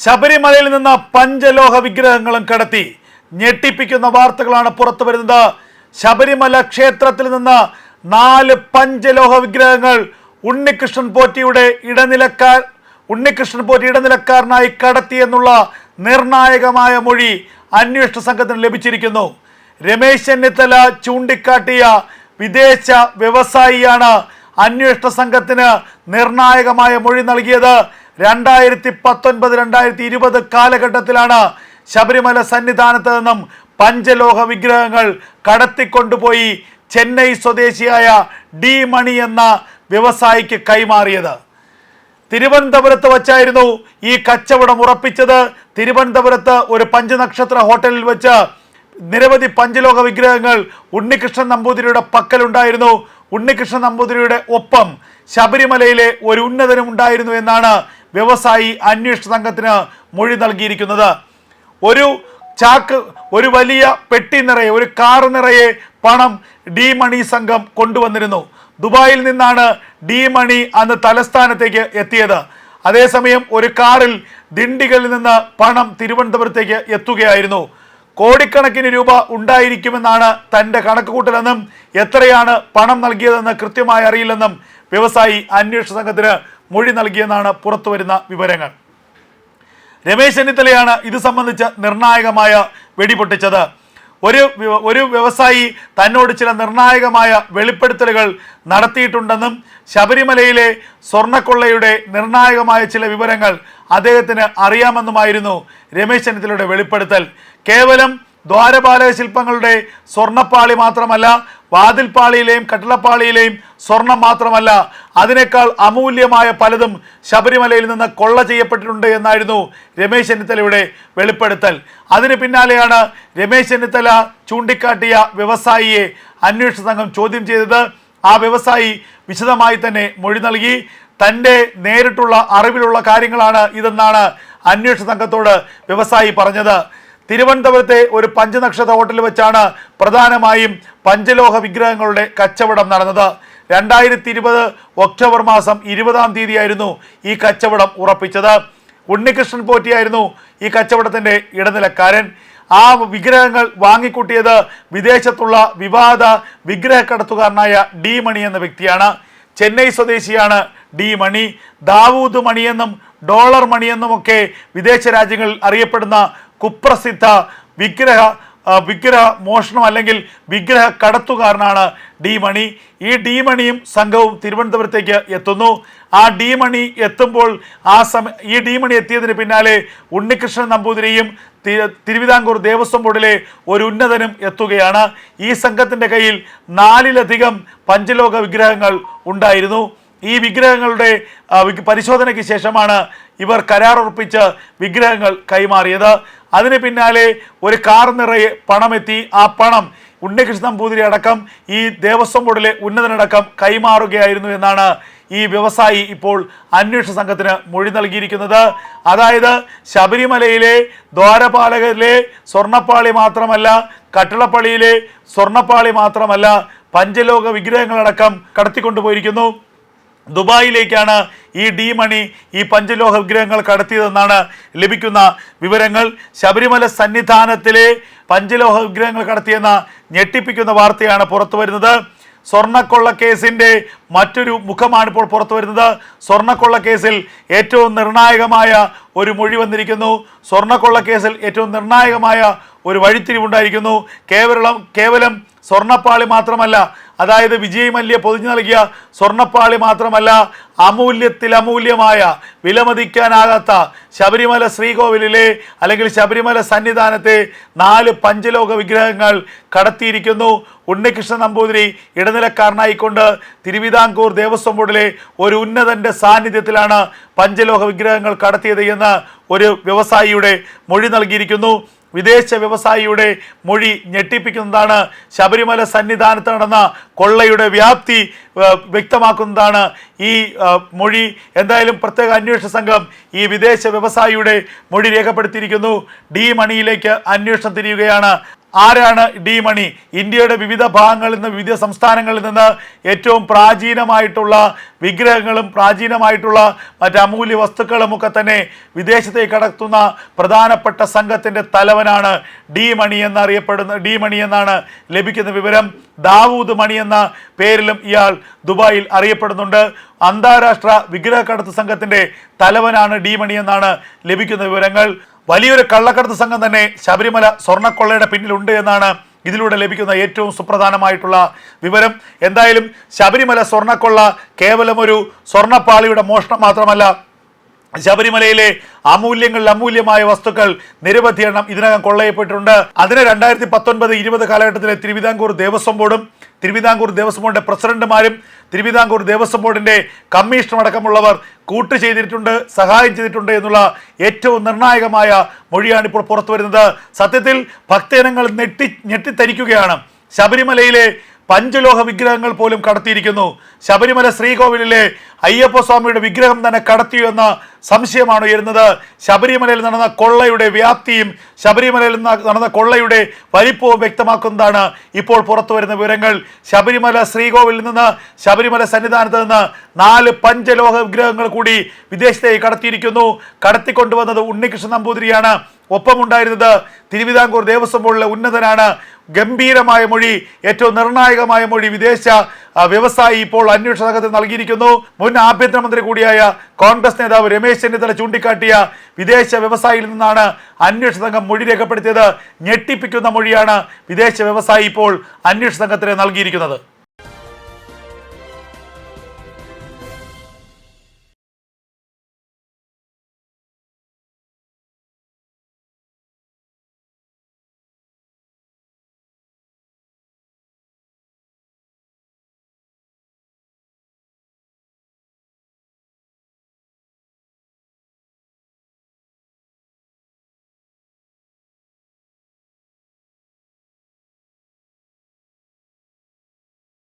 ശബരിമലയിൽ നിന്ന് പഞ്ചലോഹ വിഗ്രഹങ്ങളും കടത്തി ഞെട്ടിപ്പിക്കുന്ന വാർത്തകളാണ് പുറത്തു വരുന്നത്. ശബരിമല ക്ഷേത്രത്തിൽ നിന്ന് 4 പഞ്ചലോഹ വിഗ്രഹങ്ങൾ ഉണ്ണികൃഷ്ണൻ പോറ്റി ഇടനിലക്കാരനായി കടത്തിയെന്നുള്ള നിർണായകമായ മൊഴി അന്വേഷണ സംഘത്തിന് ലഭിച്ചിരിക്കുന്നു. രമേശ് ചെന്നിത്തല ചൂണ്ടിക്കാട്ടിയ വിദേശ വ്യവസായിയാണ് അന്വേഷണ സംഘത്തിന് നിർണായകമായ മൊഴി നൽകിയത്. 2019-2020 കാലഘട്ടത്തിലാണ് ശബരിമല സന്നിധാനത്ത് നിന്നും പഞ്ചലോഹ വിഗ്രഹങ്ങൾ കടത്തിക്കൊണ്ടുപോയി ചെന്നൈ സ്വദേശിയായ ഡി മണി എന്ന വ്യവസായിക്ക് കൈമാറിയത്. തിരുവനന്തപുരത്ത് വച്ചായിരുന്നു ഈ കച്ചവടം ഉറപ്പിച്ചത്. തിരുവനന്തപുരത്ത് ഒരു പഞ്ചനക്ഷത്ര ഹോട്ടലിൽ വെച്ച് നിരവധി പഞ്ചലോഹ വിഗ്രഹങ്ങൾ ഉണ്ണികൃഷ്ണൻ നമ്പൂതിരിയുടെ പക്കലുണ്ടായിരുന്നു. ഉണ്ണികൃഷ്ണൻ നമ്പൂതിരിയുടെ ഒപ്പം ശബരിമലയിലെ ഒരു ഉന്നതനും ഉണ്ടായിരുന്നു എന്നാണ് വ്യവസായി അന്വേഷണ സംഘത്തിന് മൊഴി നൽകിയിരിക്കുന്നത്. ഒരു വലിയ പെട്ടി നിറയെ, ഒരു കാർ നിറയെ പണം ഡി മണി സംഘം കൊണ്ടുവന്നിരുന്നു. ദുബായിൽ നിന്നാണ് ഡി മണി അന്ന് തലസ്ഥാനത്തേക്ക് എത്തിയത്. അതേസമയം ഒരു കാറിൽ ദിണ്ടികളിൽ നിന്ന് പണം തിരുവനന്തപുരത്തേക്ക് എത്തുകയായിരുന്നു. കോടിക്കണക്കിന് രൂപ ഉണ്ടായിരിക്കുമെന്നാണ് തൻ്റെ കണക്കുകൂട്ടലെന്നും എത്രയാണ് പണം നൽകിയതെന്ന് കൃത്യമായി അറിയില്ലെന്നും വ്യവസായി അന്വേഷണ സംഘത്തിന് മൊഴി നൽകിയെന്നാണ് പുറത്തുവരുന്ന വിവരങ്ങൾ. രമേശ് ചെന്നിത്തലയാണ് ഇത് സംബന്ധിച്ച് നിർണായകമായ വെടിപൊട്ടിച്ചത്. ഒരു വ്യവസായി തന്നോട് ചില നിർണായകമായ വെളിപ്പെടുത്തലുകൾ നടത്തിയിട്ടുണ്ടെന്നും ശബരിമലയിലെ സ്വർണ്ണക്കൊള്ളയുടെ നിർണായകമായ ചില വിവരങ്ങൾ അദ്ദേഹത്തിന് അറിയാമെന്നുമായിരുന്നു രമേശ് ചെന്നിത്തലയുടെ വെളിപ്പെടുത്തൽ. കേവലം ദ്വാരപാലക ശില്പങ്ങളുടെ സ്വർണ്ണപ്പാളി മാത്രമല്ല, വാതിൽപ്പാളിയിലെയും കട്ടിളപ്പാളിയിലെയും സ്വർണം മാത്രമല്ല, അതിനേക്കാൾ അമൂല്യമായ പലതും ശബരിമലയിൽ നിന്ന് കൊള്ള ചെയ്യപ്പെട്ടിട്ടുണ്ട് എന്നായിരുന്നു രമേശ് ചെന്നിത്തലയുടെ വെളിപ്പെടുത്തൽ. അതിന് പിന്നാലെയാണ് രമേശ് ചെന്നിത്തല ചൂണ്ടിക്കാട്ടിയ വ്യവസായിയെ അന്വേഷണ സംഘം ചോദ്യം ചെയ്തത്. ആ വ്യവസായി വിശദമായി തന്നെ മൊഴി നൽകി. തൻ്റെ നേരിട്ടുള്ള അറിവിലുള്ള കാര്യങ്ങളാണ് ഇതെന്നാണ് അന്വേഷണ സംഘത്തോട് വ്യവസായി പറഞ്ഞത്. തിരുവനന്തപുരത്തെ ഒരു പഞ്ചനക്ഷത്ര ഹോട്ടലിൽ വെച്ചാണ് പ്രധാനമായും പഞ്ചലോഹ വിഗ്രഹങ്ങളുടെ കച്ചവടം നടന്നത്. 2020 ഒക്ടോബർ മാസം 20-ാം തീയതിയായിരുന്നു ഈ കച്ചവടം ഉറപ്പിച്ചത്. ഉണ്ണികൃഷ്ണൻ പോറ്റിയായിരുന്നു ഈ കച്ചവടത്തിൻ്റെ ഇടനിലക്കാരൻ. ആ വിഗ്രഹങ്ങൾ വാങ്ങിക്കൂട്ടിയത് വിദേശത്തുള്ള വിവാദ വിഗ്രഹക്കടത്തുകാരനായ ഡി മണി എന്ന വ്യക്തിയാണ്. ചെന്നൈ സ്വദേശിയാണ് ഡി മണി. ദാവൂദ് മണിയെന്നും ഡോളർ മണിയെന്നുമൊക്കെ വിദേശ രാജ്യങ്ങളിൽ അറിയപ്പെടുന്ന കുപ്രസിദ്ധ വിഗ്രഹ മോഷണം അല്ലെങ്കിൽ വിഗ്രഹ കടത്തുകാരനാണ് ഡി മണി. ഈ ഡി മണിയും സംഘവും തിരുവനന്തപുരത്തേക്ക് എത്തുന്നു. ആ ഡി മണി എത്തുമ്പോൾ ഈ ഡി മണി എത്തിയതിന് പിന്നാലെ ഉണ്ണികൃഷ്ണൻ നമ്പൂതിരിയും തിരുവിതാംകൂർ ദേവസ്വം ബോർഡിലെ ഒരു ഉന്നതനും എത്തുകയാണ്. ഈ സംഘത്തിൻ്റെ കയ്യിൽ 4-ലധികം പഞ്ചലോഹ വിഗ്രഹങ്ങൾ ഉണ്ടായിരുന്നു. ഈ വിഗ്രഹങ്ങളുടെ പരിശോധനയ്ക്ക് ശേഷമാണ് ഇവർ കരാറുറപ്പിച്ച് വിഗ്രഹങ്ങൾ കൈമാറിയത്. അതിന് പിന്നാലെ ഒരു കാർ നിറയെ പണമെത്തി. ആ പണം ഉണ്ണികൃഷ്ണൻ നമ്പൂതിരി അടക്കം ഈ ദേവസ്വം ബോർഡിലെ ഉന്നതനടക്കം കൈമാറുകയായിരുന്നു എന്നാണ് ഈ വ്യവസായി ഇപ്പോൾ അന്വേഷണ സംഘത്തിന് മൊഴി നൽകിയിരിക്കുന്നത്. അതായത് ശബരിമലയിലെ ദ്വാരപാലകരിലെ സ്വർണ്ണപ്പാളി മാത്രമല്ല, കട്ടിളപ്പള്ളിയിലെ സ്വർണ്ണപ്പാളി മാത്രമല്ല, പഞ്ചലോഹ വിഗ്രഹങ്ങളടക്കം കടത്തിക്കൊണ്ടുപോയിരിക്കുന്നു. ദുബായിലേക്കാണ് ഈ ഡി മണി ഈ പഞ്ചലോഹ വിഗ്രഹങ്ങൾ കടത്തിയതെന്നാണ് ലഭിക്കുന്ന വിവരങ്ങൾ. ശബരിമല സന്നിധാനത്തിലെ പഞ്ചലോഹ വിഗ്രഹങ്ങൾ കടത്തിയെന്ന ഞെട്ടിപ്പിക്കുന്ന വാർത്തയാണ് പുറത്തു വരുന്നത്. സ്വർണ്ണക്കൊള്ള കേസിൻ്റെ മറ്റൊരു മുഖമാണ് ഇപ്പോൾ പുറത്തു വരുന്നത്. സ്വർണ്ണക്കൊള്ള കേസിൽ ഏറ്റവും നിർണായകമായ ഒരു മൊഴി വന്നിരിക്കുന്നു. സ്വർണ്ണക്കൊള്ള കേസിൽ ഏറ്റവും നിർണായകമായ ഒരു വഴിത്തിരിവുണ്ടായിരിക്കുന്നു. കേവലം സ്വർണ്ണപ്പാളി മാത്രമല്ല, അതായത് വിജയ് മല്യ പൊതിഞ്ഞു നൽകിയ സ്വർണ്ണപ്പാളി മാത്രമല്ല, അമൂല്യമായ വിലമതിക്കാനാകാത്ത ശബരിമല ശ്രീകോവിലിലെ അല്ലെങ്കിൽ ശബരിമല സന്നിധാനത്തെ 4 പഞ്ചലോഹ വിഗ്രഹങ്ങൾ കടത്തിയിരിക്കുന്നു. ഉണ്ണികൃഷ്ണൻ നമ്പൂതിരി ഇടനിലക്കാരനായിക്കൊണ്ട് തിരുവിതാംകൂർ ദേവസ്വം ബോർഡിലെ ഒരു ഉന്നതൻ്റെ സാന്നിധ്യത്തിലാണ് പഞ്ചലോഹ വിഗ്രഹങ്ങൾ കടത്തിയത് എന്ന് ഒരു വ്യവസായിയുടെ മൊഴി നൽകിയിരിക്കുന്നു. വിദേശ വ്യവസായിയുടെ മൊഴി ഞെട്ടിപ്പിക്കുന്നതാണ്. ശബരിമല സന്നിധാനത്ത് നടന്ന കൊള്ളയുടെ വ്യാപ്തി വ്യക്തമാക്കുന്നതാണ് ഈ മൊഴി. എന്തായാലും പ്രത്യേക അന്വേഷണ സംഘം ഈ വിദേശ വ്യവസായിയുടെ മൊഴി രേഖപ്പെടുത്തിയിരിക്കുന്നു. ഡി മണിയിലേക്ക് അന്വേഷണം തിരിയുകയാണ്. ആരാണ് ഡി മണി? ഇന്ത്യയുടെ വിവിധ ഭാഗങ്ങളിൽ നിന്ന്, വിവിധ സംസ്ഥാനങ്ങളിൽ നിന്ന് ഏറ്റവും പ്രാചീനമായിട്ടുള്ള വിഗ്രഹങ്ങളും പ്രാചീനമായിട്ടുള്ള മറ്റ് അമൂല്യ വസ്തുക്കളും ഒക്കെ തന്നെ വിദേശത്തേക്ക് കടത്തുന്ന പ്രധാനപ്പെട്ട സംഘത്തിൻ്റെ തലവനാണ് ഡി മണി എന്നറിയപ്പെടുന്ന ഡി മണി എന്നാണ് ലഭിക്കുന്ന വിവരം. ദാവൂദ് മണി എന്ന പേരിലും ഇയാൾ ദുബായിൽ അറിയപ്പെടുന്നുണ്ട്. അന്താരാഷ്ട്ര വിഗ്രഹക്കടത്ത് സംഘത്തിൻ്റെ തലവനാണ് ഡി മണി എന്നാണ് ലഭിക്കുന്ന വിവരങ്ങൾ. വലിയൊരു കള്ളക്കടത്ത് സംഘം തന്നെ ശബരിമല സ്വർണ്ണക്കൊള്ളയുടെ പിന്നിലുണ്ട് എന്നാണ് ഇതിലൂടെ ലഭിക്കുന്ന ഏറ്റവും സുപ്രധാനമായിട്ടുള്ള വിവരം. എന്തായാലും ശബരിമല സ്വർണ്ണക്കൊള്ള കേവലം ഒരു സ്വർണ്ണപ്പാളിയുടെ മോഷണം മാത്രമല്ല, ശബരിമലയിലെ അമൂല്യമായ വസ്തുക്കൾ നിരവധി എണ്ണം ഇതിനകം കൊള്ളയപ്പെട്ടിട്ടുണ്ട്. അതിന് 2019-20 കാലഘട്ടത്തിലെ തിരുവിതാംകൂർ ദേവസ്വം ബോർഡും തിരുവിതാംകൂർ ദേവസ്വം ബോർഡിന്റെ പ്രസിഡന്റുമാരും തിരുവിതാംകൂർ ദേവസ്വം ബോർഡിന്റെ കമ്മീഷണർ അടക്കമുള്ളവർ കൂട്ട് ചെയ്തിട്ടുണ്ട്, സഹായം ചെയ്തിട്ടുണ്ട് എന്നുള്ള ഏറ്റവും നിർണായകമായ മൊഴിയാണ് ഇപ്പോൾ പുറത്തു വരുന്നത്. സത്യത്തിൽ ഭക്തജനങ്ങൾ ഞെട്ടിത്തരിക്കുകയാണ്. ശബരിമലയിലെ പഞ്ചലോഹ വിഗ്രഹങ്ങൾ പോലും കടത്തിയിരിക്കുന്നു. ശബരിമല ശ്രീകോവിലിലെ അയ്യപ്പസ്വാമിയുടെ വിഗ്രഹം തന്നെ കടത്തിയോ എന്ന സംശയമാണ് ഉയരുന്നത്. ശബരിമലയിൽ നടന്ന കൊള്ളയുടെ വ്യാപ്തിയും ശബരിമലയിൽ നടന്ന കൊള്ളയുടെ വലിപ്പവും വ്യക്തമാക്കുന്നതാണ് ഇപ്പോൾ പുറത്തു വരുന്ന വിവരങ്ങൾ. ശബരിമല ശ്രീകോവിലിൽ നിന്ന്, ശബരിമല സന്നിധാനത്ത് നിന്ന് 4 പഞ്ചലോഹ വിഗ്രഹങ്ങൾ കൂടി വിദേശത്തേക്ക് കടത്തിയിരിക്കുന്നു. കടത്തിക്കൊണ്ടുവന്നത് ഉണ്ണികൃഷ്ണൻ നമ്പൂതിരിയാണ്. ഒപ്പമുണ്ടായിരുന്നത് തിരുവിതാംകൂർ ദേവസ്വം ബോർഡിലെ ഉന്നതനാണ്. ഗംഭീരമായ മൊഴി, ഏറ്റവും നിർണായകമായ മൊഴി വിദേശ വ്യവസായി ഇപ്പോൾ അന്വേഷണ സംഘത്തിന് നൽകിയിരിക്കുന്നു. മുൻ ആഭ്യന്തരമന്ത്രി കൂടിയായ കോൺഗ്രസ് നേതാവ് രമേശ് ചെന്നിത്തല ചൂണ്ടിക്കാട്ടിയ വിദേശ വ്യവസായിയിൽ നിന്നാണ് അന്വേഷണ സംഘം മൊഴി രേഖപ്പെടുത്തിയത്. ഞെട്ടിപ്പിക്കുന്ന മൊഴിയാണ് വിദേശ വ്യവസായി ഇപ്പോൾ അന്വേഷണ സംഘത്തിന് നൽകിയിരിക്കുന്നത്.